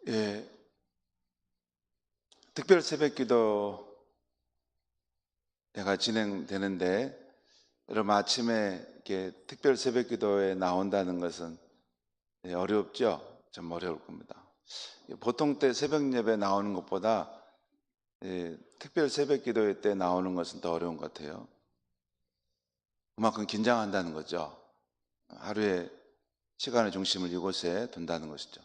예, 특별 새벽기도가 진행되는데, 여러분 아침에 이렇게 특별 새벽기도에 나온다는 것은 어렵죠? 좀 어려울 겁니다. 보통 때 새벽 예배 나오는 것보다 특별 새벽기도 때 나오는 것은 더 어려운 것 같아요. 그만큼 긴장한다는 거죠. 하루의 시간의 중심을 이곳에 둔다는 것이죠.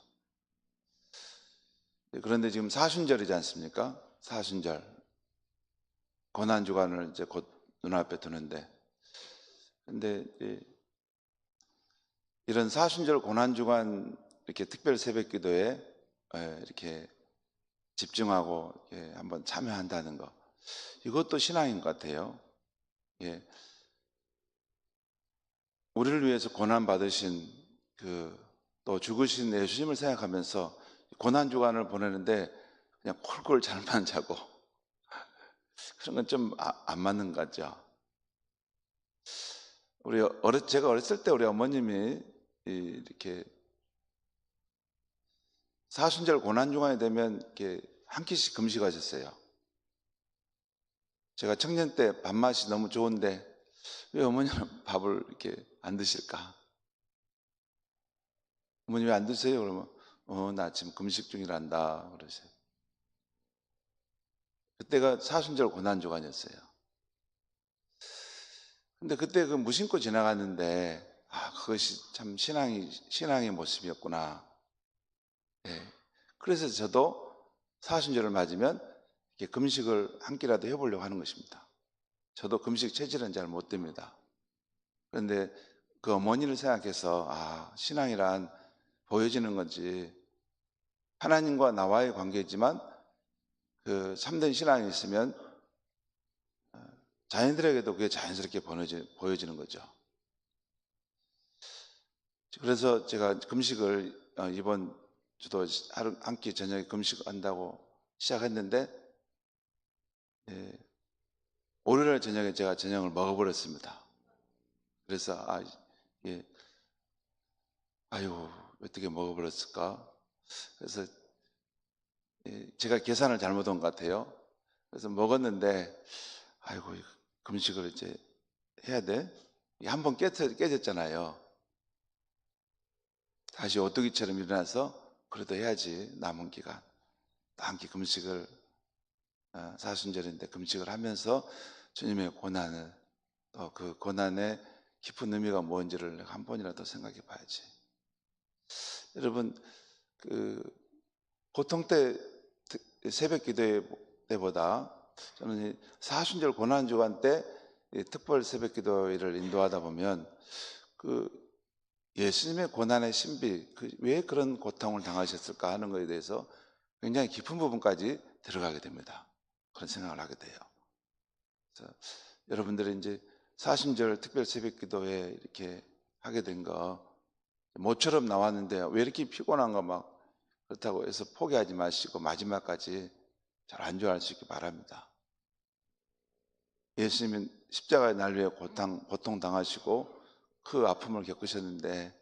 그런데 지금 사순절이지 않습니까? 사순절. 고난주간을 이제 곧 눈앞에 두는데, 근데 이런 사순절 고난주간 이렇게 특별 새벽기도에 이렇게 집중하고 한번 참여한다는 거, 이것도 신앙인 것 같아요. 예. 우리를 위해서 고난 받으신 또 죽으신 예수님을 생각하면서 고난주간을 보내는데 그냥 콜콜 잠만 자고 그런 건 좀 안 맞는 것 같죠. 제가 어렸을 때 우리 어머님이 이렇게 사순절 고난주간이 되면 이렇게 한 끼씩 금식하셨어요. 제가 청년 때 밥맛이 너무 좋은데 왜 어머니는 밥을 이렇게 안 드실까? 어머니 왜 안 드세요? 그러면 나 지금 금식 중이란다 그러세요. 그때가 사순절 고난주간이었어요. 근데 그때 그 무심코 지나갔는데 그것이 참 신앙의 모습이었구나. 예. 그래서 저도 사순절을 맞으면 이렇게 금식을 한 끼라도 해보려고 하는 것입니다. 저도 금식 체질은 잘 못 됩니다. 그런데 그 어머니를 생각해서 신앙이란 보여지는 건지, 하나님과 나와의 관계지만 그 참된 신앙이 있으면 자녀들에게도 그게 자연스럽게 보여지는 거죠. 그래서 제가 금식을 이번 주도 하루 한 끼 저녁에 금식한다고 시작했는데 월요일 저녁에 제가 저녁을 먹어버렸습니다. 그래서 어떻게 먹어버렸을까? 그래서 제가 계산을 잘못한 것 같아요. 그래서 먹었는데 금식을 이제 해야 돼? 한 번 깨졌잖아요. 다시 오뚜기처럼 일어나서 그래도 해야지. 남은 기간 한 끼 금식을, 사순절인데 금식을 하면서 주님의 고난을, 또 그 고난의 깊은 의미가 뭔지를 한 번이라도 생각해 봐야지. 여러분, 보통 때 새벽 기도 때보다 저는 사순절 고난주간 때 특별 새벽 기도를 인도하다 보면 예수님의 고난의 신비, 왜 그런 고통을 당하셨을까 하는 것에 대해서 굉장히 깊은 부분까지 들어가게 됩니다. 그런 생각을 하게 돼요. 그래서 여러분들이 이제 사순절 특별 새벽 기도에 이렇게 하게 된 거, 모처럼 나왔는데 왜 이렇게 피곤한가 막 그렇다고 해서 포기하지 마시고 마지막까지 잘 안주할 수 있게 바랍니다. 예수님은 십자가의 난리에 고통 당하시고 그 아픔을 겪으셨는데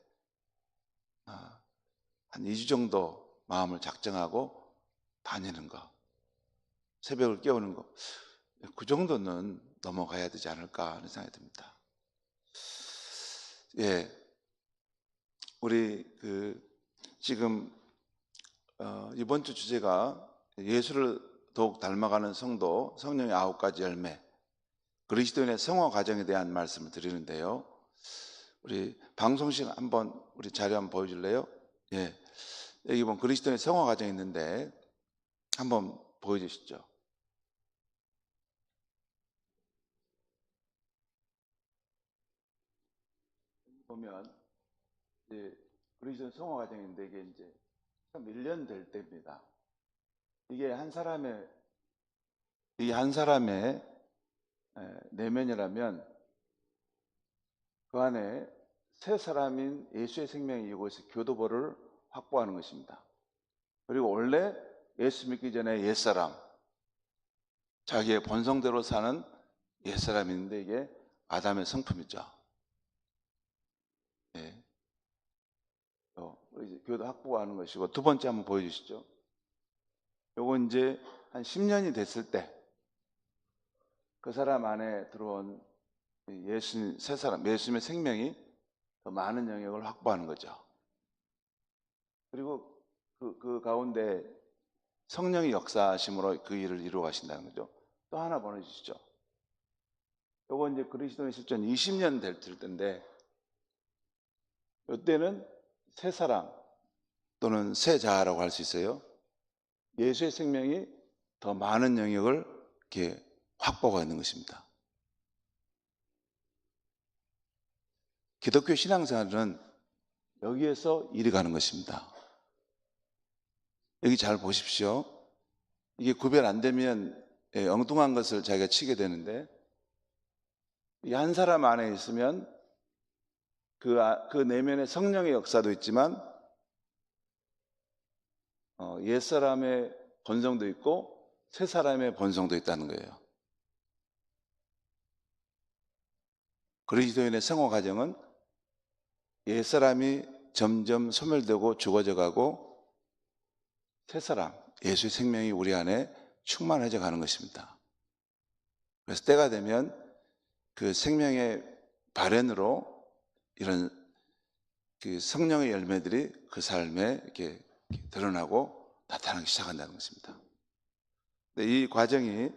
한 2주 정도 마음을 작정하고 다니는 거, 새벽을 깨우는 거, 그 정도는 넘어가야 되지 않을까 하는 생각이 듭니다. 우리 지금 이번 주 주제가 예수를 더욱 닮아가는 성도, 성령의 9가지 열매, 그리스도인의 성화 과정에 대한 말씀을 드리는데요. 우리 방송실 한번 우리 자료 한번 보여줄래요? 여기 보면 그리스도인의 성화 과정이 있는데 한번 보여주시죠. 보면 그리스도인 성화 과정인데 이게 이제 참 1년 될 때입니다. 이게 한 사람의 내면이라면 그 안에 새 사람인 예수의 생명이 이곳에 교도보를 확보하는 것입니다. 그리고 원래 예수 믿기 전에 옛사람, 자기의 본성대로 사는 옛사람인데 이게 아담의 성품이죠. 이제 교도 확보하는 것이고, 두 번째 한번 보여주시죠. 요거 이제 한 10년이 됐을 때 그 사람 안에 들어온 세 사람, 예수님의 생명이 더 많은 영역을 확보하는 거죠. 그리고 그 가운데 성령의 역사하심으로 그 일을 이루어 가신다는 거죠. 또 하나 보내주시죠. 요거 이제 그리스도의 실전 20년 될 때인데, 이때는 새 사람 또는 새 자아라고 할 수 있어요. 예수의 생명이 더 많은 영역을 이렇게 확보가 있는 것입니다. 기독교 신앙생활은 여기에서 일이 가는 것입니다. 여기 잘 보십시오. 이게 구별 안 되면 엉뚱한 것을 자기가 치게 되는데, 이 한 사람 안에 있으면 그 내면에 성령의 역사도 있지만 옛사람의 본성도 있고 새 사람의 본성도 있다는 거예요. 그리스도인의 생활 과정은 옛사람이 점점 소멸되고 죽어져 가고 새 사람, 예수의 생명이 우리 안에 충만해져 가는 것입니다. 그래서 때가 되면 그 생명의 발현으로 이런 그 성령의 열매들이 그 삶에 이렇게 드러나고 나타나기 시작한다는 것입니다. 이 과정이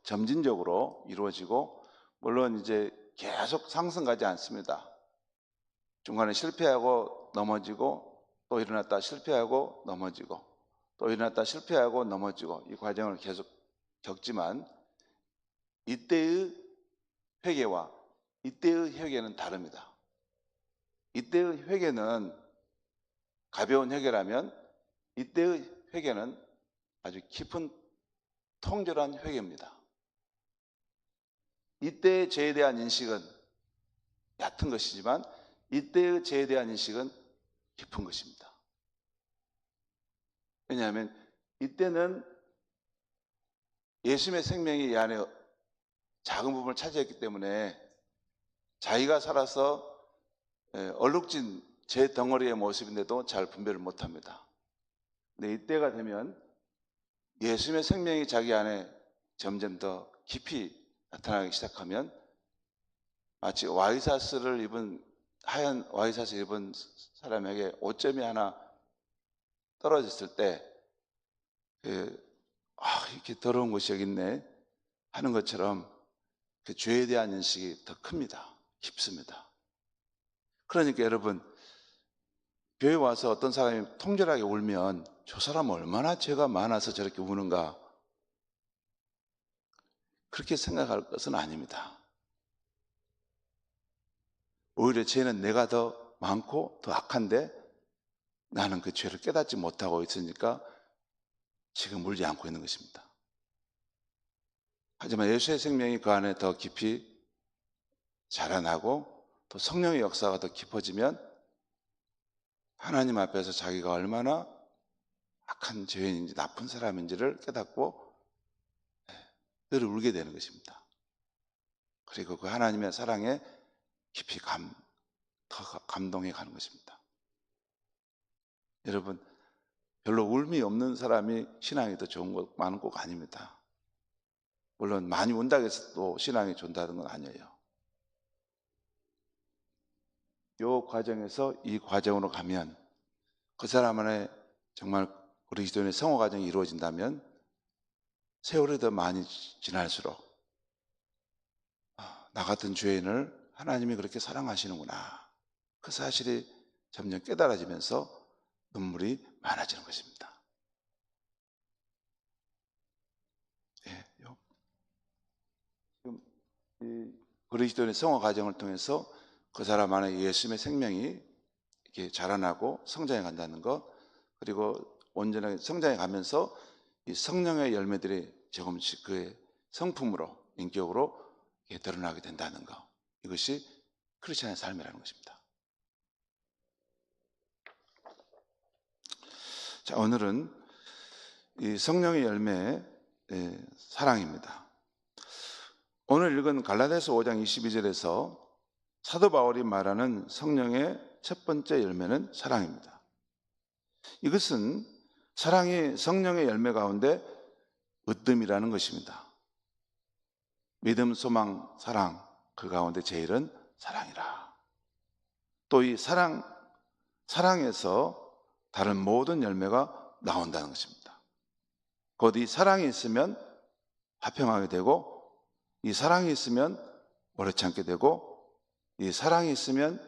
점진적으로 이루어지고, 물론 이제 계속 상승하지 않습니다. 중간에 실패하고 넘어지고 또 일어났다 실패하고 넘어지고 또 일어났다 실패하고 넘어지고, 이 과정을 계속 겪지만 이때의 회개와 이때의 회개는 다릅니다. 이때의 회개는 가벼운 회개라면 이때의 회개는 아주 깊은 통절한 회개입니다. 이때의 죄에 대한 인식은 얕은 것이지만 이때의 죄에 대한 인식은 깊은 것입니다. 왜냐하면 이때는 예수님의 생명이 이 안에 작은 부분을 차지했기 때문에 자기가 살아서 얼룩진 제 덩어리의 모습인데도 잘 분별을 못합니다. 근데 이때가 되면 예수님의 생명이 자기 안에 점점 더 깊이 나타나기 시작하면 마치 하얀 와이셔츠를 입은 사람에게 오점이 하나 떨어졌을 때 이렇게 더러운 곳이 여기 있네 하는 것처럼 그 죄에 대한 인식이 더 큽니다. 깊습니다. 그러니까 여러분, 교회 와서 어떤 사람이 통절하게 울면 저 사람은 얼마나 죄가 많아서 저렇게 우는가, 그렇게 생각할 것은 아닙니다. 오히려 죄는 내가 더 많고 더 악한데 나는 그 죄를 깨닫지 못하고 있으니까 지금 울지 않고 있는 것입니다. 하지만 예수의 생명이 그 안에 더 깊이 자라나고 또 성령의 역사가 더 깊어지면 하나님 앞에서 자기가 얼마나 악한 죄인인지 나쁜 사람인지를 깨닫고 늘 울게 되는 것입니다. 그리고 그 하나님의 사랑에 깊이 더 감동해 가는 것입니다. 여러분, 별로 울음이 없는 사람이 신앙이 더 좋은 것 많은 꼭 아닙니다. 물론 많이 운다고 해서 또 신앙이 좋다는 건 아니에요. 이 과정에서 이 과정으로 가면 그 사람 안에 정말 그리스도인의 성화 과정이 이루어진다면 세월이 더 많이 지날수록 나 같은 죄인을 하나님이 그렇게 사랑하시는구나, 그 사실이 점점 깨달아지면서 눈물이 많아지는 것입니다. 지금 이 그리스도인의 성화 과정을 통해서 그 사람 안에 예수님의 생명이 이렇게 자라나고 성장해 간다는 것, 그리고 온전하게 성장해 가면서 이 성령의 열매들이 조금씩 그의 성품으로, 인격으로 드러나게 된다는 것, 이것이 크리스천의 삶이라는 것입니다. 자, 오늘은 이 성령의 열매, 사랑입니다. 오늘 읽은 갈라디아서 5장 22절에서 사도 바울이 말하는 성령의 첫 번째 열매는 사랑입니다. 이것은 사랑이 성령의 열매 가운데 으뜸이라는 것입니다. 믿음, 소망, 사랑, 그 가운데 제일은 사랑이라. 또 이 사랑에서 다른 모든 열매가 나온다는 것입니다. 곧 이 사랑이 있으면 화평하게 되고, 이 사랑이 있으면 오래 참게 되고, 이 사랑이 있으면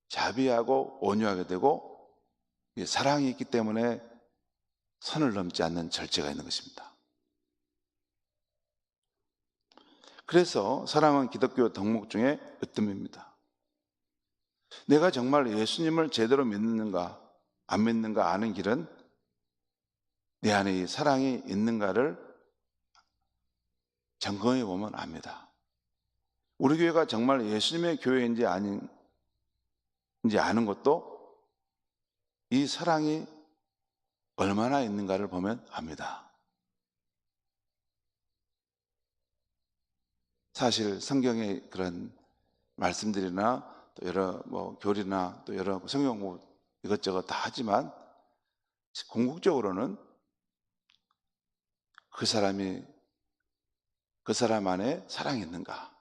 자비하고 온유하게 되고, 이 사랑이 있기 때문에 선을 넘지 않는 절제가 있는 것입니다. 그래서 사랑은 기독교 덕목 중에 으뜸입니다. 내가 정말 예수님을 제대로 믿는가 안 믿는가 아는 길은 내 안에 이 사랑이 있는가를 점검해 보면 압니다. 우리 교회가 정말 예수님의 교회인지 아닌지 아는 것도 이 사랑이 얼마나 있는가를 보면 압니다. 사실 성경의 그런 말씀들이나 또 여러 교리나 또 여러 성경 이것저것 다 하지만 궁극적으로는 그 사람 안에 사랑이 있는가,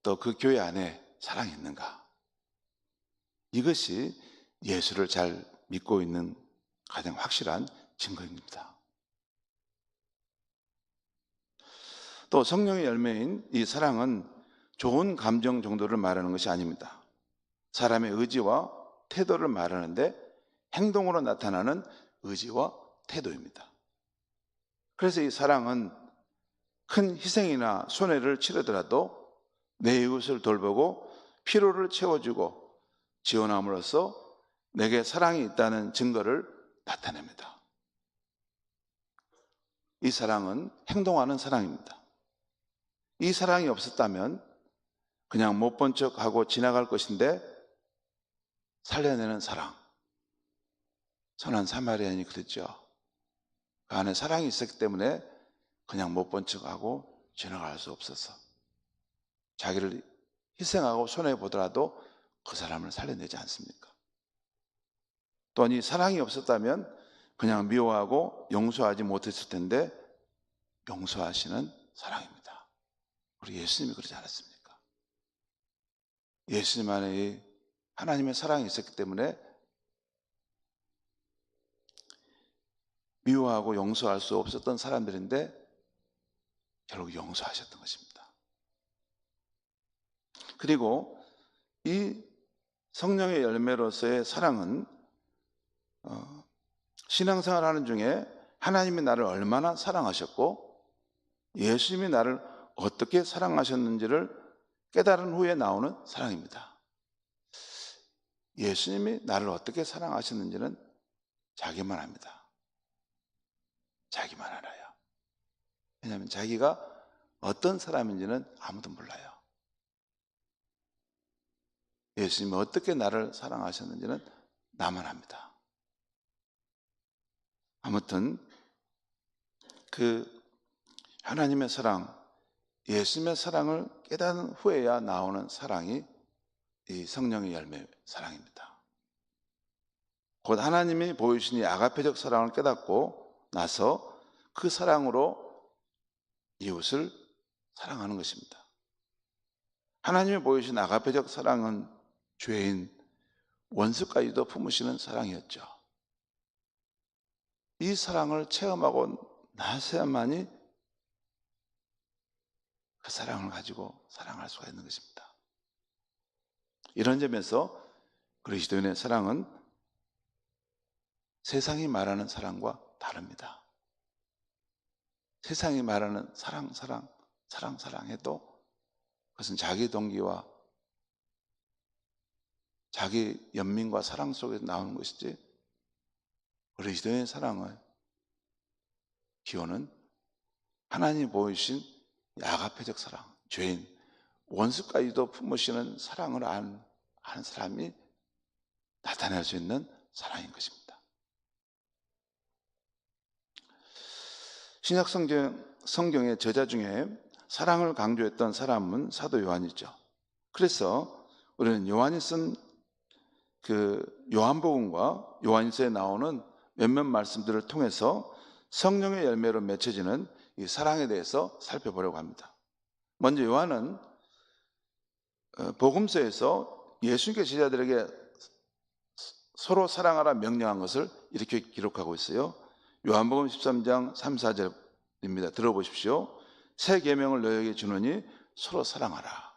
또 그 교회 안에 사랑이 있는가, 이것이 예수를 잘 믿고 있는 가장 확실한 증거입니다. 또 성령의 열매인 이 사랑은 좋은 감정 정도를 말하는 것이 아닙니다. 사람의 의지와 태도를 말하는데 행동으로 나타나는 의지와 태도입니다. 그래서 이 사랑은 큰 희생이나 손해를 치르더라도 내 이웃을 돌보고 피로를 채워주고 지원함으로써 내게 사랑이 있다는 증거를 나타냅니다. 이 사랑은 행동하는 사랑입니다. 이 사랑이 없었다면 그냥 못 본 척하고 지나갈 것인데 살려내는 사랑. 선한 사마리아인이 그랬죠. 그 안에 사랑이 있었기 때문에 그냥 못 본 척하고 지나갈 수 없어서 자기를 희생하고 손해보더라도 그 사람을 살려내지 않습니까? 또한 이 사랑이 없었다면 그냥 미워하고 용서하지 못했을 텐데 용서하시는 사랑입니다. 우리 예수님이 그러지 않았습니까? 예수님 안에 하나님의 사랑이 있었기 때문에 미워하고 용서할 수 없었던 사람들인데 결국 용서하셨던 것입니다. 그리고 이 성령의 열매로서의 사랑은 신앙생활하는 중에 하나님이 나를 얼마나 사랑하셨고 예수님이 나를 어떻게 사랑하셨는지를 깨달은 후에 나오는 사랑입니다. 예수님이 나를 어떻게 사랑하셨는지는 자기만 압니다. 자기만 알아요. 왜냐하면 자기가 어떤 사람인지는 아무도 몰라요. 예수님이 어떻게 나를 사랑하셨는지는 나만 압니다. 아무튼 그 하나님의 사랑, 예수님의 사랑을 깨닫는 후에야 나오는 사랑이 이 성령의 열매 사랑입니다. 곧 하나님이 보여주신 이 아가페적 사랑을 깨닫고 나서 그 사랑으로 이웃을 사랑하는 것입니다. 하나님이 보여주신 아가페적 사랑은 죄인, 원수까지도 품으시는 사랑이었죠. 이 사랑을 체험하고 나서야만이 그 사랑을 가지고 사랑할 수가 있는 것입니다. 이런 점에서 그리스도인의 사랑은 세상이 말하는 사랑과 다릅니다. 세상이 말하는 사랑해도 그것은 자기 동기와 자기 연민과 사랑 속에서 나오는 것이지 그리스도의 사랑의 기호는 하나님이 보이신 아가페적 사랑, 죄인, 원수까지도 품으시는 사랑을 아는 사람이 나타낼 수 있는 사랑인 것입니다. 신약 성경의 저자 중에 사랑을 강조했던 사람은 사도 요한이죠. 그래서 우리는 요한이 쓴 그 요한복음과 요한일서에 나오는 몇몇 말씀들을 통해서 성령의 열매로 맺혀지는 이 사랑에 대해서 살펴보려고 합니다. 먼저 요한은 복음서에서 예수님께서 제자들에게 서로 사랑하라 명령한 것을 이렇게 기록하고 있어요. 요한복음 13장 3, 4절입니다. 들어보십시오. 새 계명을 너희에게 주노니 서로 사랑하라.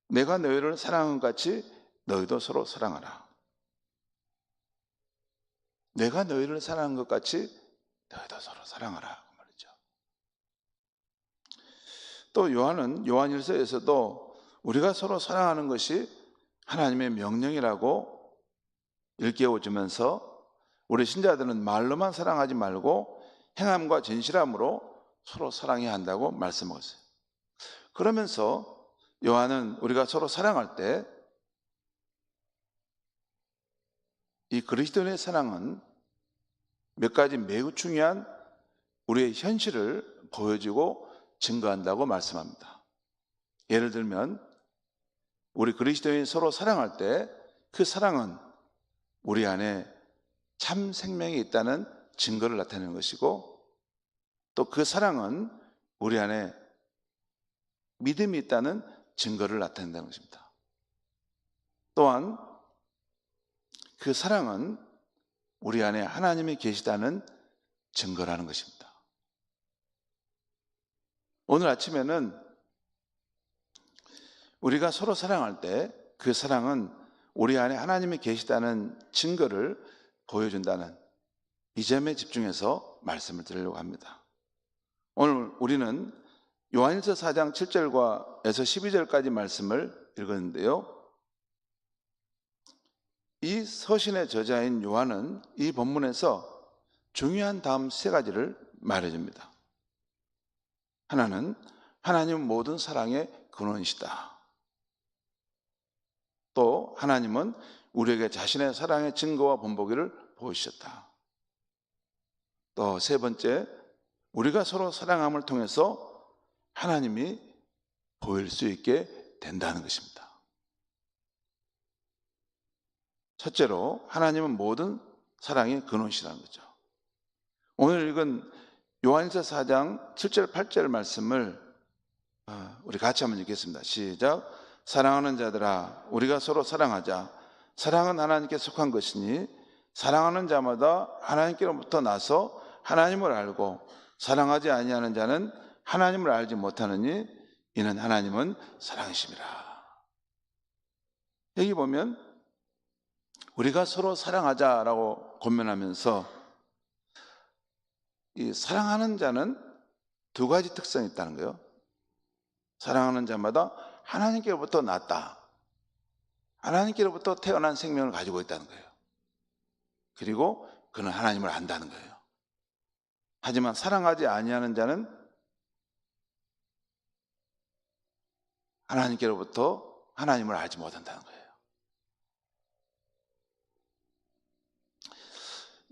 내가 너희를 사랑한 것 같이 너희도 서로 사랑하라. 내가 너희를 사랑한 것 같이 너희도 서로 사랑하라 그 말이죠. 또 요한은 요한일서에서도 우리가 서로 사랑하는 것이 하나님의 명령이라고 일깨워주면서 우리 신자들은 말로만 사랑하지 말고 행함과 진실함으로 서로 사랑해야 한다고 말씀하셨어요. 그러면서 요한은 우리가 서로 사랑할 때 이 그리스도인의 사랑은 몇 가지 매우 중요한 우리의 현실을 보여주고 증거한다고 말씀합니다. 예를 들면 우리 그리스도인이 서로 사랑할 때 그 사랑은 우리 안에 참 생명이 있다는 증거를 나타내는 것이고, 또 그 사랑은 우리 안에 믿음이 있다는 증거를 나타낸다는 것입니다. 또한 그 사랑은 우리 안에 하나님이 계시다는 증거라는 것입니다. 오늘 아침에는 우리가 서로 사랑할 때 그 사랑은 우리 안에 하나님이 계시다는 증거를 보여준다는 이 점에 집중해서 말씀을 드리려고 합니다. 오늘 우리는 요한일서 4장 7절에서 12절까지 말씀을 읽었는데요. 이 서신의 저자인 요한은 이 본문에서 중요한 다음 세 가지를 말해줍니다. 하나는 하나님은 모든 사랑의 근원이시다. 또 하나님은 우리에게 자신의 사랑의 증거와 본보기를 보이셨다. 또 세 번째, 우리가 서로 사랑함을 통해서 하나님이 보일 수 있게 된다는 것입니다. 첫째로 하나님은 모든 사랑의 근원이시라는 거죠. 오늘 읽은 요한일서 4장 7절 8절 말씀을 우리 같이 한번 읽겠습니다. 시작. 사랑하는 자들아 우리가 서로 사랑하자. 사랑은 하나님께 속한 것이니 사랑하는 자마다 하나님께로부터 나서 하나님을 알고 사랑하지 아니하는 자는 하나님을 알지 못하느니 이는 하나님은 사랑이심이라. 여기 보면 우리가 서로 사랑하자라고 권면하면서 이 사랑하는 자는 두 가지 특성이 있다는 거예요. 사랑하는 자마다 하나님께로부터 났다. 하나님께로부터 태어난 생명을 가지고 있다는 거예요. 그리고 그는 하나님을 안다는 거예요. 하지만 사랑하지 아니하는 자는 하나님께로부터 하나님을 알지 못한다는 거예요.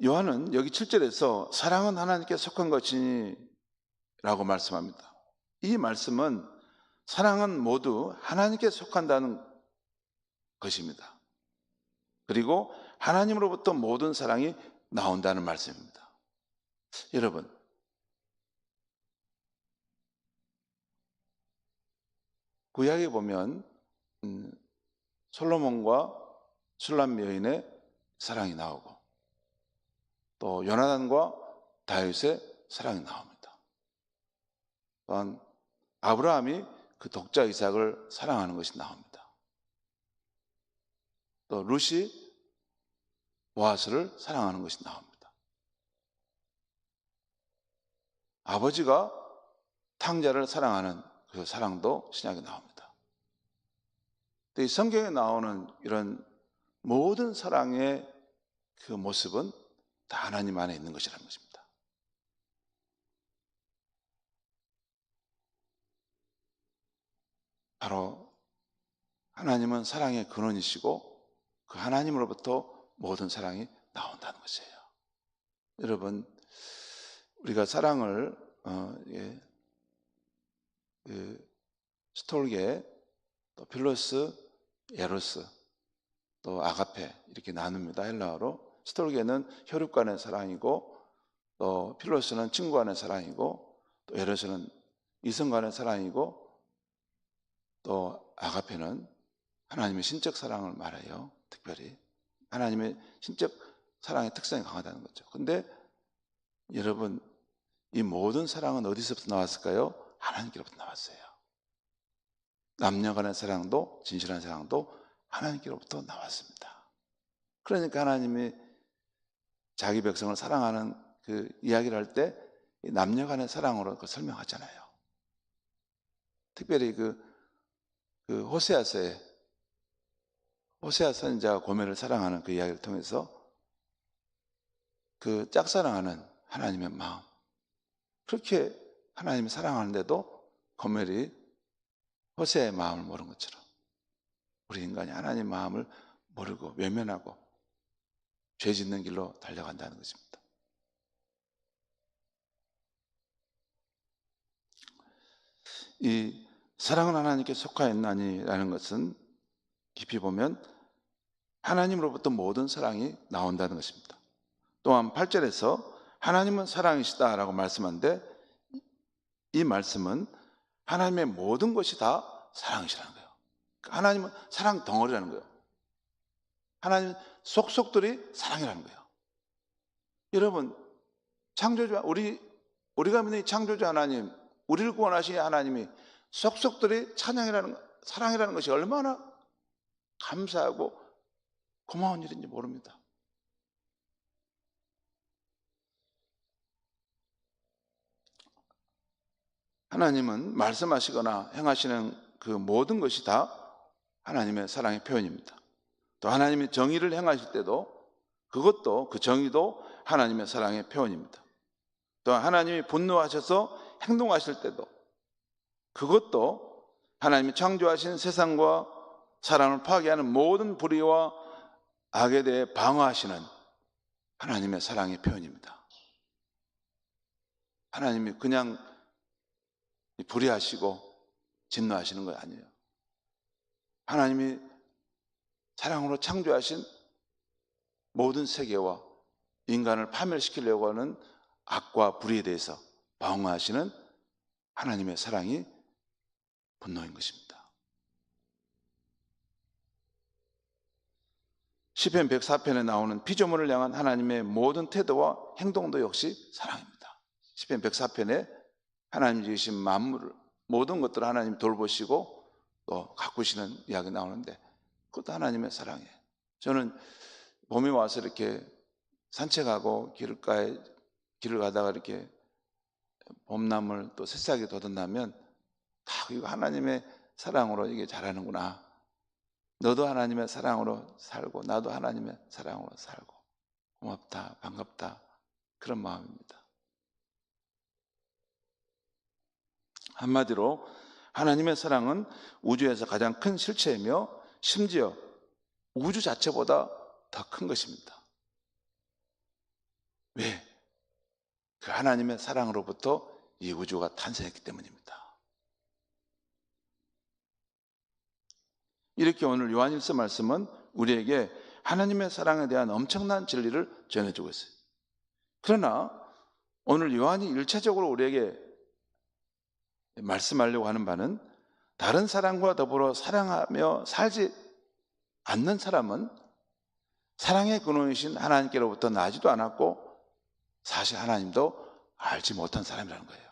요한은 여기 7절에서 사랑은 하나님께 속한 것이니 라고 말씀합니다. 이 말씀은 사랑은 모두 하나님께 속한다는 것입니다. 그리고 하나님으로부터 모든 사랑이 나온다는 말씀입니다. 여러분, 구약에 보면 솔로몬과 술람 여인의 사랑이 나오고 또 요나단과 다윗의 사랑이 나옵니다. 또한 아브라함이 그 독자 이삭을 사랑하는 것이 나옵니다. 또 룻이 보아스를 사랑하는 것이 나옵니다. 아버지가 탕자를 사랑하는 그 사랑도 신약에 나옵니다. 이 성경에 나오는 이런 모든 사랑의 그 모습은 다 하나님 안에 있는 것이라는 것입니다. 바로 하나님은 사랑의 근원이시고 그 하나님으로부터 모든 사랑이 나온다는 것이에요. 여러분, 우리가 사랑을 스톨게, 또 필로스, 에로스 또 아가페 이렇게 나눕니다. 헬라어로. 스톨게는 혈육 간의 사랑이고, 또 필로스는 친구 간의 사랑이고, 또 에로스는 이성 간의 사랑이고, 또 아가페는 하나님의 신적 사랑을 말해요. 특별히 하나님의 신적 사랑의 특성이 강하다는 거죠. 근데 여러분, 이 모든 사랑은 어디서부터 나왔을까요? 하나님께로부터 나왔어요. 남녀 간의 사랑도, 진실한 사랑도 하나님께로부터 나왔습니다. 그러니까 하나님이 자기 백성을 사랑하는 그 이야기를 할 때 남녀 간의 사랑으로 설명하잖아요. 특별히 그 호세아서에 호세아 선지자가 고멜을 사랑하는 그 이야기를 통해서 그 짝사랑하는 하나님의 마음, 그렇게 하나님이 사랑하는데도 고멜이 호세아의 마음을 모른 것처럼 우리 인간이 하나님 마음을 모르고 외면하고 죄 짓는 길로 달려간다는 것입니다. 이 사랑은 하나님께 속하였나니라는 것은 깊이 보면 하나님으로부터 모든 사랑이 나온다는 것입니다. 또한 8절에서 하나님은 사랑이시다라고 말씀하는데 이 말씀은 하나님의 모든 것이 다 사랑이시라는 거예요. 하나님은 사랑 덩어리라는 거예요. 하나님 속속들이 사랑이라는 거예요. 여러분, 창조주 우리가 믿는 창조주 하나님, 우리를 구원하신 하나님이 속속들이 사랑이라는 것이 얼마나 감사하고 고마운 일인지 모릅니다. 하나님은 말씀하시거나 행하시는 그 모든 것이 다 하나님의 사랑의 표현입니다. 또 하나님이 정의를 행하실 때도 그것도, 그 정의도 하나님의 사랑의 표현입니다. 또 하나님이 분노하셔서 행동하실 때도 그것도 하나님이 창조하신 세상과 사람을 파괴하는 모든 불의와 악에 대해 방어하시는 하나님의 사랑의 표현입니다. 하나님이 그냥 불의하시고 진노하시는 거 아니에요. 하나님이 사랑으로 창조하신 모든 세계와 인간을 파멸시키려고 하는 악과 불의에 대해서 방어하시는 하나님의 사랑이 분노인 것입니다. 시편 104편에 나오는 피조물을 향한 하나님의 모든 태도와 행동도 역시 사랑입니다. 시편 104편에 하나님 지으신 만물을, 모든 것들을 하나님 돌보시고 또 가꾸시는 이야기 나오는데 그것도 하나님의 사랑이에요. 저는 봄이 와서 이렇게 산책하고 길을 가다가 이렇게 봄나물 또 새싹이 돋아나면 다 이거 하나님의 사랑으로 이게 자라는구나. 너도 하나님의 사랑으로 살고 나도 하나님의 사랑으로 살고 고맙다, 반갑다, 그런 마음입니다. 한마디로 하나님의 사랑은 우주에서 가장 큰 실체이며 심지어 우주 자체보다 더 큰 것입니다. 왜? 그 하나님의 사랑으로부터 이 우주가 탄생했기 때문입니다. 이렇게 오늘 요한일서 말씀은 우리에게 하나님의 사랑에 대한 엄청난 진리를 전해주고 있어요. 그러나 오늘 요한이 1차적으로 우리에게 말씀하려고 하는 바는 다른 사람과 더불어 사랑하며 살지 않는 사람은 사랑의 근원이신 하나님께로부터 나지도 않았고 사실 하나님도 알지 못한 사람이라는 거예요.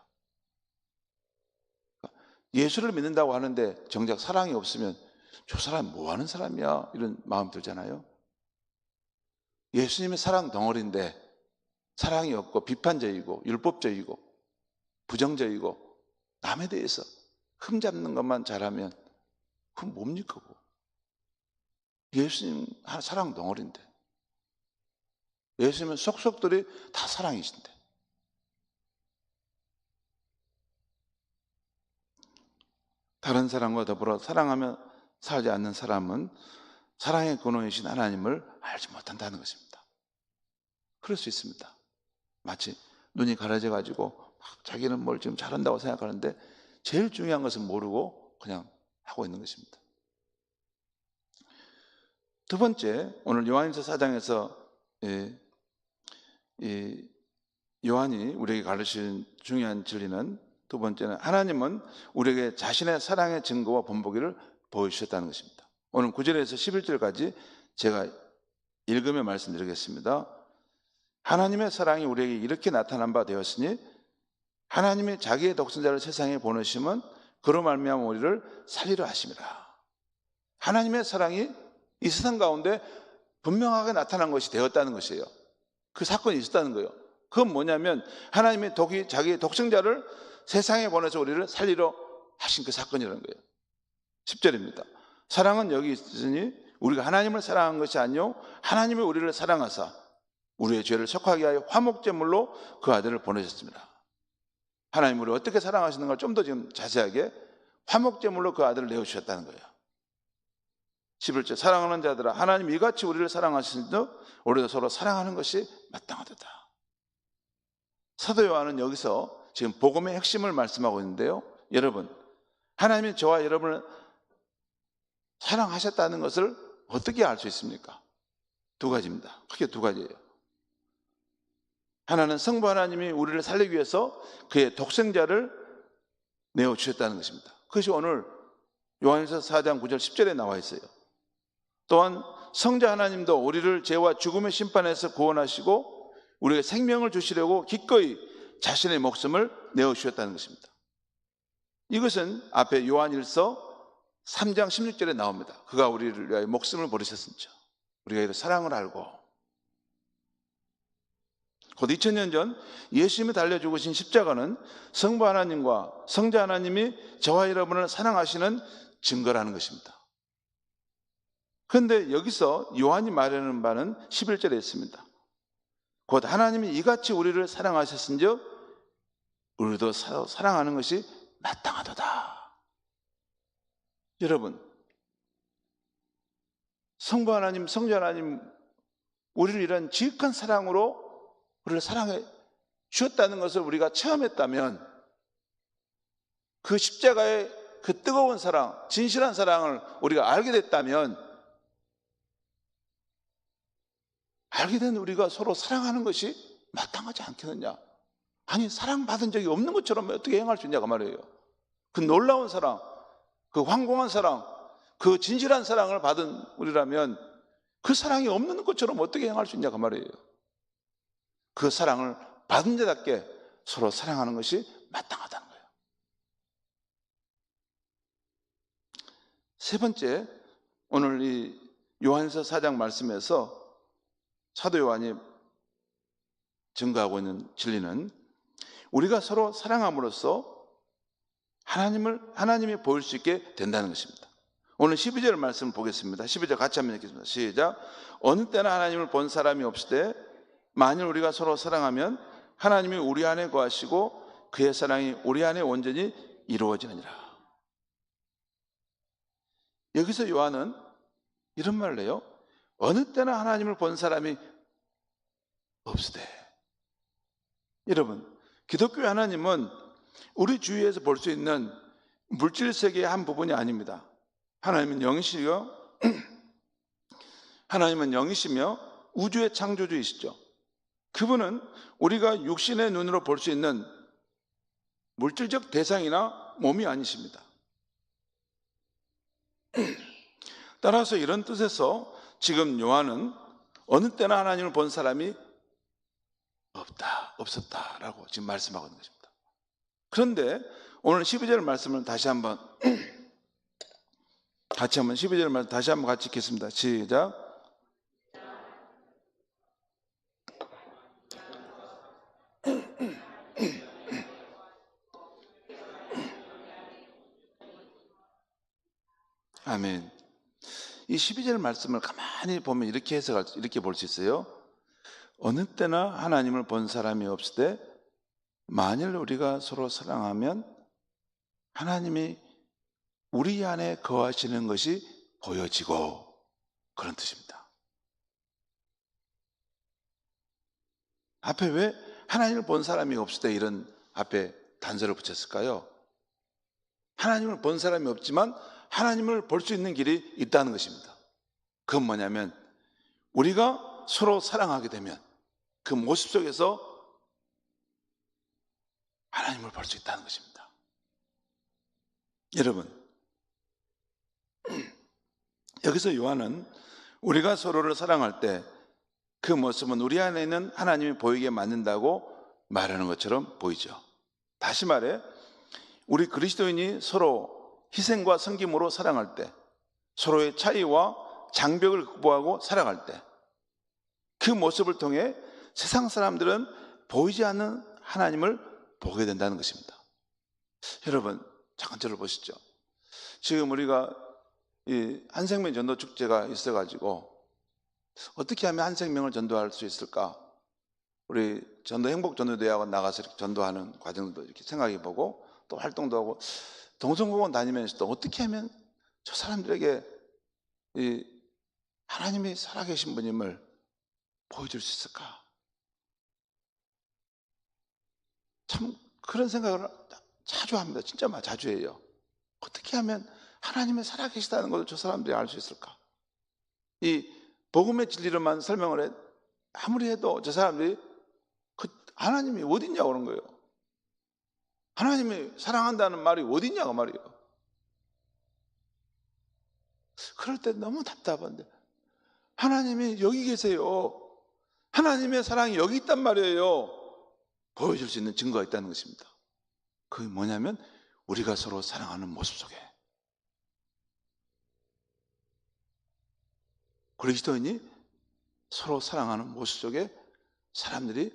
예수를 믿는다고 하는데 정작 사랑이 없으면 저 사람 뭐 하는 사람이야? 이런 마음 들잖아요. 예수님의 사랑 덩어리인데 사랑이 없고 비판적이고 율법적이고 부정적이고 남에 대해서 흠잡는 것만 잘하면 그건 뭡니까? 그거? 예수님 사랑 덩어리인데 예수님은 속속들이 다 사랑이신데 다른 사람과 더불어 사랑하며 살지 않는 사람은 사랑의 근원이신 하나님을 알지 못한다는 것입니다. 그럴 수 있습니다. 마치 눈이 가려져 가지고 자기는 뭘 지금 잘한다고 생각하는데 제일 중요한 것은 모르고 그냥 하고 있는 것입니다. 두 번째, 오늘 요한일서 4장에서 요한이 우리에게 가르치는 중요한 진리는, 두 번째는 하나님은 우리에게 자신의 사랑의 증거와 본보기를 보여주셨다는 것입니다. 오늘 9절에서 11절까지 제가 읽으며 말씀드리겠습니다. 하나님의 사랑이 우리에게 이렇게 나타난 바 되었으니 하나님이 자기의 독생자를 세상에 보내심은 그로 말미암아 우리를 살리려 하심이라. 하나님의 사랑이 이 세상 가운데 분명하게 나타난 것이 되었다는 것이에요. 그 사건이 있었다는 거예요. 그건 뭐냐면 하나님이 자기의 독생자를 세상에 보내서 우리를 살리려 하신 그 사건이라는 거예요. 10절입니다. 사랑은 여기 있으니 우리가 하나님을 사랑한 것이 아니요 하나님이 우리를 사랑하사 우리의 죄를 속하게 하여 화목제물로 그 아들을 보내셨습니다. 하나님 우리를 어떻게 사랑하시는가 좀 더 지금 자세하게 화목제물로 그 아들을 내어주셨다는 거예요. 11절, 사랑하는 자들아 하나님 이같이 우리를 사랑하시는즉 우리도 서로 사랑하는 것이 마땅하도다. 사도 요한은 여기서 지금 복음의 핵심을 말씀하고 있는데요, 여러분, 하나님이 저와 여러분을 사랑하셨다는 것을 어떻게 알 수 있습니까? 두 가지입니다. 크게 두 가지예요. 하나는 성부 하나님이 우리를 살리기 위해서 그의 독생자를 내어주셨다는 것입니다. 그것이 오늘 요한일서 4장 9절 10절에 나와 있어요. 또한 성자 하나님도 우리를 죄와 죽음의 심판에서 구원하시고 우리에게 생명을 주시려고 기꺼이 자신의 목숨을 내어주셨다는 것입니다. 이것은 앞에 요한일서 3장 16절에 나옵니다. 그가 우리를 위하여 목숨을 버리셨습니다. 우리가 이를 사랑을 알고 곧 2000년 전 예수님이 달려 죽으신 십자가는 성부 하나님과 성자 하나님이 저와 여러분을 사랑하시는 증거라는 것입니다. 그런데 여기서 요한이 말하는 바는 11절에 있습니다. 곧 하나님이 이같이 우리를 사랑하셨은즉 우리도 사랑하는 것이 마땅하도다. 여러분, 성부 하나님, 성자 하나님 우리를 이런 지극한 사랑으로 우리를 사랑해 주셨다는 것을 우리가 체험했다면 그 십자가의 그 뜨거운 사랑, 진실한 사랑을 우리가 알게 됐다면 알게 된 우리가 서로 사랑하는 것이 마땅하지 않겠느냐. 아니, 사랑받은 적이 없는 것처럼 어떻게 행할 수 있냐고 말이에요. 그 놀라운 사랑, 그 황공한 사랑, 그 진실한 사랑을 받은 우리라면 그 사랑이 없는 것처럼 어떻게 행할 수 있냐고 말이에요. 그 사랑을 받은 자답게 서로 사랑하는 것이 마땅하다는 거예요. 세 번째, 오늘 이 요한일서 4장 말씀에서 사도 요한이 증거하고 있는 진리는 우리가 서로 사랑함으로써 하나님이 보일 수 있게 된다는 것입니다. 오늘 12절 말씀을 보겠습니다. 12절 같이 한번 읽겠습니다. 시작. 어느 때나 하나님을 본 사람이 없을 때 만일 우리가 서로 사랑하면 하나님이 우리 안에 거하시고 그의 사랑이 우리 안에 온전히 이루어지느니라. 여기서 요한은 이런 말을 해요. 어느 때나 하나님을 본 사람이 없을 때. 여러분, 기독교의 하나님은 우리 주위에서 볼 수 있는 물질 세계의 한 부분이 아닙니다. 하나님은 영이시며 우주의 창조주이시죠. 그분은 우리가 육신의 눈으로 볼 수 있는 물질적 대상이나 몸이 아니십니다. 따라서 이런 뜻에서 지금 요한은 어느 때나 하나님을 본 사람이 없었다라고 지금 말씀하고 있는 것입니다. 그런데 오늘 12절 말씀을 다시 한번 12절 말씀 다시 한번 같이 읽겠습니다. 시작. 아멘. 이 12절 말씀을 가만히 보면 이렇게 볼 수 있어요. 어느 때나 하나님을 본 사람이 없을 때 만일 우리가 서로 사랑하면 하나님이 우리 안에 거하시는 것이 보여지고, 그런 뜻입니다. 앞에 왜 하나님을 본 사람이 없을 때 이런 앞에 단서를 붙였을까요? 하나님을 본 사람이 없지만 하나님을 볼 수 있는 길이 있다는 것입니다. 그건 뭐냐면 우리가 서로 사랑하게 되면 그 모습 속에서 하나님을 볼 수 있다는 것입니다. 여러분, 여기서 요한은 우리가 서로를 사랑할 때 그 모습은 우리 안에 있는 하나님이 보이게 만든다고 말하는 것처럼 보이죠. 다시 말해 우리 그리스도인이 서로 희생과 섬김으로 사랑할 때, 서로의 차이와 장벽을 극복하고 살아갈 때 그 모습을 통해 세상 사람들은 보이지 않는 하나님을 보게 된다는 것입니다. 여러분, 잠깐 저를 보시죠. 지금 우리가 이 한생명 전도 축제가 있어가지고 어떻게 하면 한 생명을 전도할 수 있을까? 우리 전도 행복 전도대학원 나가서 이렇게 전도하는 과정도 이렇게 생각해 보고 또 활동도 하고 동성공원 다니면서도 어떻게 하면 저 사람들에게 이 하나님이 살아계신 분임을 보여줄 수 있을까? 참 그런 생각을 자주 합니다. 진짜 자주 해요. 어떻게 하면 하나님이 살아계시다는 것을 저 사람들이 알 수 있을까? 이 복음의 진리로만 설명을 해 아무리 해도 저 사람들이 그 하나님이 어딨냐고 그런 거예요. 하나님이 사랑한다는 말이 어딨냐고 말이에요. 그럴 때 너무 답답한데 하나님이 여기 계세요. 하나님의 사랑이 여기 있단 말이에요. 보여줄 수 있는 증거가 있다는 것입니다. 그게 뭐냐면 우리가 서로 사랑하는 모습 속에 그리스도인이 서로 사랑하는 모습 속에 사람들이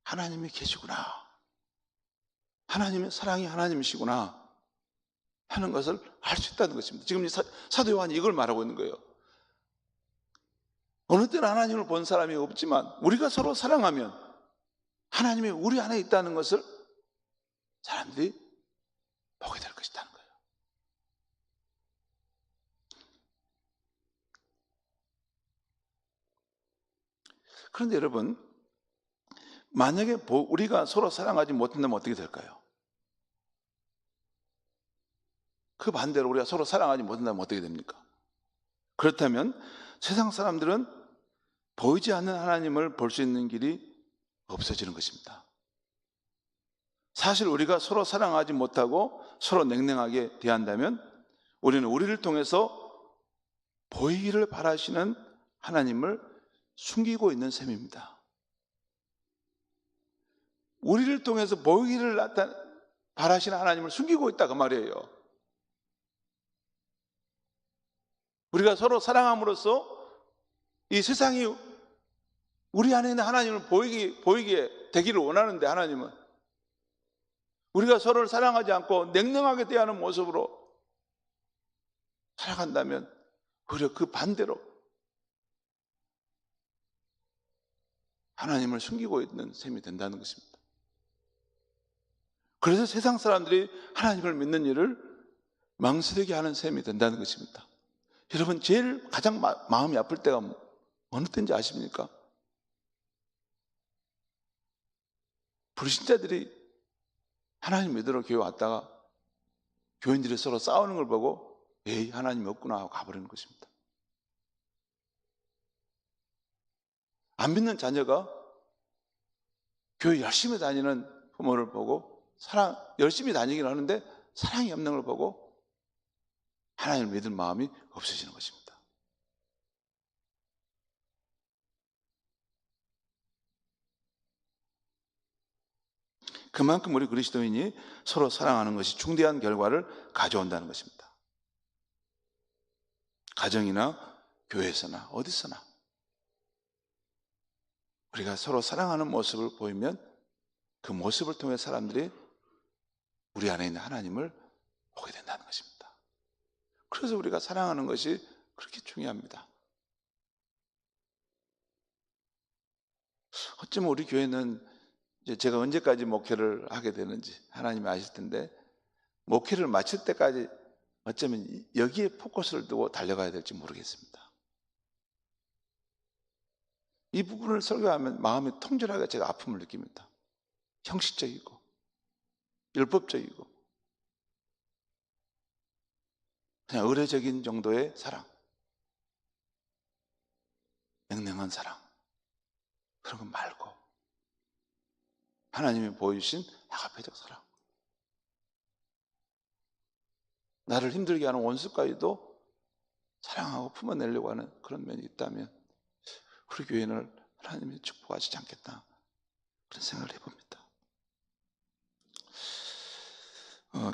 하나님이 계시구나, 하나님의 사랑이 하나님이시구나 하는 것을 알 수 있다는 것입니다. 지금 사도 요한이 이걸 말하고 있는 거예요. 어느 때는 하나님을 본 사람이 없지만 우리가 서로 사랑하면 하나님이 우리 안에 있다는 것을 사람들이 보게 될 것이라는 거예요. 그런데 여러분, 만약에 우리가 서로 사랑하지 못한다면 어떻게 될까요? 그 반대로 우리가 서로 사랑하지 못한다면 어떻게 됩니까? 그렇다면 세상 사람들은 보이지 않는 하나님을 볼 수 있는 길이 없어지는 것입니다. 사실 우리가 서로 사랑하지 못하고 서로 냉랭하게 대한다면 우리는 우리를 통해서 보이기를 바라시는 하나님을 숨기고 있는 셈입니다. 우리를 통해서 보이기를 바라시는 하나님을 숨기고 있다 그 말이에요. 우리가 서로 사랑함으로써 이 세상이 우리 안에 있는 하나님을 보이게 되기를 원하는데 하나님은 우리가 서로를 사랑하지 않고 냉랭하게 대하는 모습으로 살아간다면 오히려 그 반대로 하나님을 숨기고 있는 셈이 된다는 것입니다. 그래서 세상 사람들이 하나님을 믿는 일을 망설이게 하는 셈이 된다는 것입니다. 여러분, 제일 가장 마음이 아플 때가 어느 때인지 아십니까? 불신자들이 하나님 믿으러 교회 왔다가 교인들이 서로 싸우는 걸 보고 에이, 하나님이 없구나 하고 가버리는 것입니다. 안 믿는 자녀가 교회 열심히 다니는 부모를 보고 열심히 다니긴 하는데 사랑이 없는 걸 보고 하나님을 믿을 마음이 없어지는 것입니다. 그만큼 우리 그리스도인이 서로 사랑하는 것이 중대한 결과를 가져온다는 것입니다. 가정이나 교회에서나 어디서나 우리가 서로 사랑하는 모습을 보이면 그 모습을 통해 사람들이 우리 안에 있는 하나님을 보게 된다는 것입니다. 그래서 우리가 사랑하는 것이 그렇게 중요합니다. 어쩌면 우리 교회는 이제 제가 언제까지 목회를 하게 되는지 하나님이 아실 텐데 목회를 마칠 때까지 어쩌면 여기에 포커스를 두고 달려가야 될지 모르겠습니다. 이 부분을 설교하면 마음이 통절하게 제가 아픔을 느낍니다. 형식적이고 율법적이고 그냥 의례적인 정도의 사랑. 냉랭한 사랑, 그런 거 말고 하나님이 보여주신 아가페적 사랑, 나를 힘들게 하는 원수까지도 사랑하고 품어내려고 하는 그런 면이 있다면 우리 교회는 하나님이 축복하시지 않겠다, 그런 생각을 해봅니다.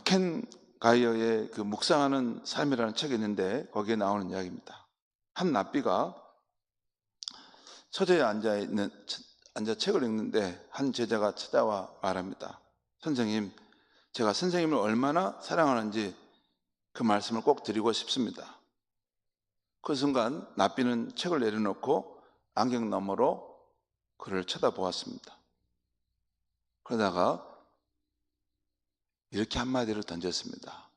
켄 가이어의 그 묵상하는 삶이라는 책이 있는데 거기에 나오는 이야기입니다. 한 랍비가 서재에 앉아 책을 읽는데 한 제자가 찾아와 말합니다. 선생님, 제가 선생님을 얼마나 사랑하는지 그 말씀을 꼭 드리고 싶습니다. 그 순간 랍비는 책을 내려놓고 안경 너머로 그를 쳐다보았습니다. 그러다가 이렇게 한마디를 던졌습니다.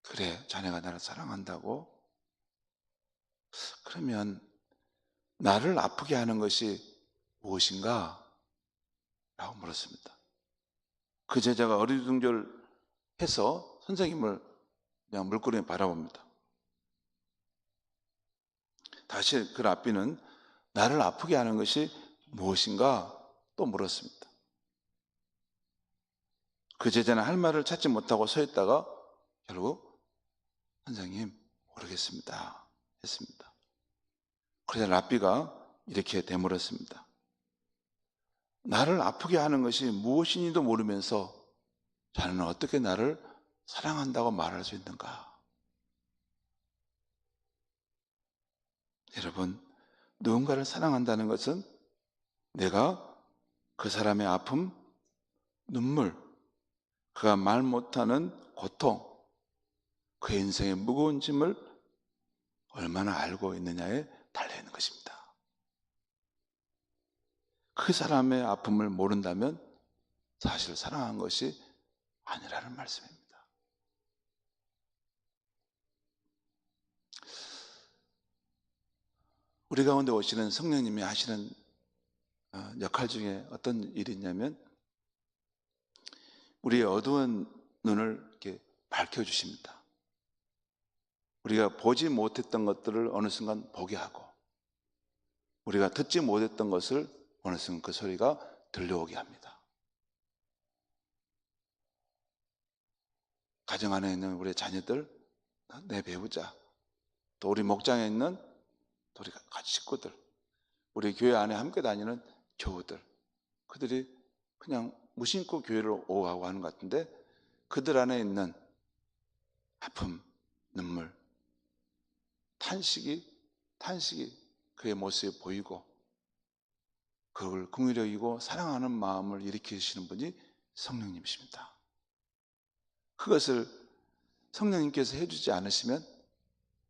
그래, 자네가 나를 사랑한다고? 그러면 나를 아프게 하는 것이 무엇인가? 라고 물었습니다. 그 제자가 어리둥절해서 선생님을 그냥 물끄러미 바라봅니다. 다시 그 랍비는 나를 아프게 하는 것이 무엇인가? 또 물었습니다. 그 제자는 할 말을 찾지 못하고 서 있다가 결국 선생님, 모르겠습니다 했습니다. 그러자 랍비가 이렇게 되물었습니다. 나를 아프게 하는 것이 무엇인지도 모르면서 자네는 어떻게 나를 사랑한다고 말할 수 있는가? 여러분, 누군가를 사랑한다는 것은 내가 그 사람의 아픔, 눈물, 그가 말 못하는 고통, 그의 인생의 무거운 짐을 얼마나 알고 있느냐에 달려있는 것입니다. 그 사람의 아픔을 모른다면 사실 사랑한 것이 아니라는 말씀입니다. 우리 가운데 오시는 성령님이 하시는 역할 중에 어떤 일이 있냐면 우리의 어두운 눈을 이렇게 밝혀주십니다. 우리가 보지 못했던 것들을 어느 순간 보게 하고 우리가 듣지 못했던 것을 어느 순간 그 소리가 들려오게 합니다. 가정 안에 있는 우리의 자녀들, 내 배우자, 또 우리 목장에 있는 우리 같이 식구들, 우리 교회 안에 함께 다니는 교우들, 그들이 그냥 무심코 교회를 오가고 하는 것 같은데 그들 안에 있는 아픔, 눈물, 탄식이 그의 모습에 보이고 그걸 긍휼히 여기고 사랑하는 마음을 일으키시는 분이 성령님이십니다. 그것을 성령님께서 해주지 않으시면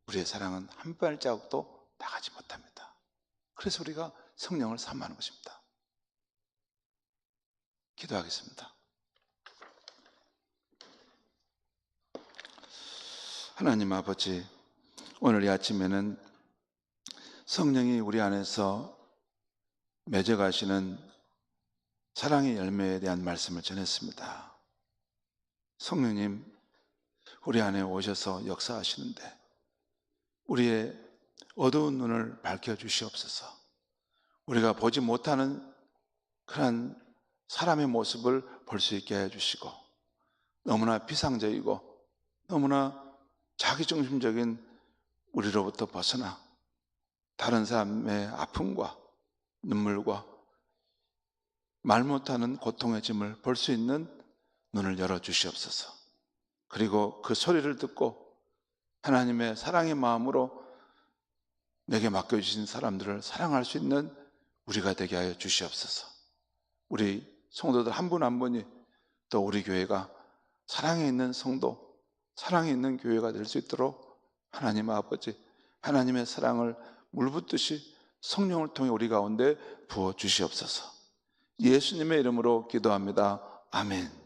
우리의 사랑은 한 발자국도 나가지 못합니다. 그래서 우리가 성령을 사모하는 것입니다. 기도하겠습니다. 하나님 아버지, 오늘 이 아침에는 성령이 우리 안에서 맺어가시는 사랑의 열매에 대한 말씀을 전했습니다. 성령님, 우리 안에 오셔서 역사하시는데 우리의 어두운 눈을 밝혀주시옵소서. 우리가 보지 못하는 그런 사람의 모습을 볼 수 있게 해주시고 너무나 비상적이고 너무나 자기중심적인 우리로부터 벗어나 다른 사람의 아픔과 눈물과 말 못하는 고통의 짐을 볼 수 있는 눈을 열어주시옵소서. 그리고 그 소리를 듣고 하나님의 사랑의 마음으로 내게 맡겨주신 사람들을 사랑할 수 있는 우리가 되게 하여 주시옵소서. 우리 성도들 한 분 한 분이 또 우리 교회가 사랑에 있는 성도, 사랑에 있는 교회가 될 수 있도록 하나님 아버지, 하나님의 사랑을 물붓듯이 성령을 통해 우리 가운데 부어 주시옵소서. 예수님의 이름으로 기도합니다. 아멘.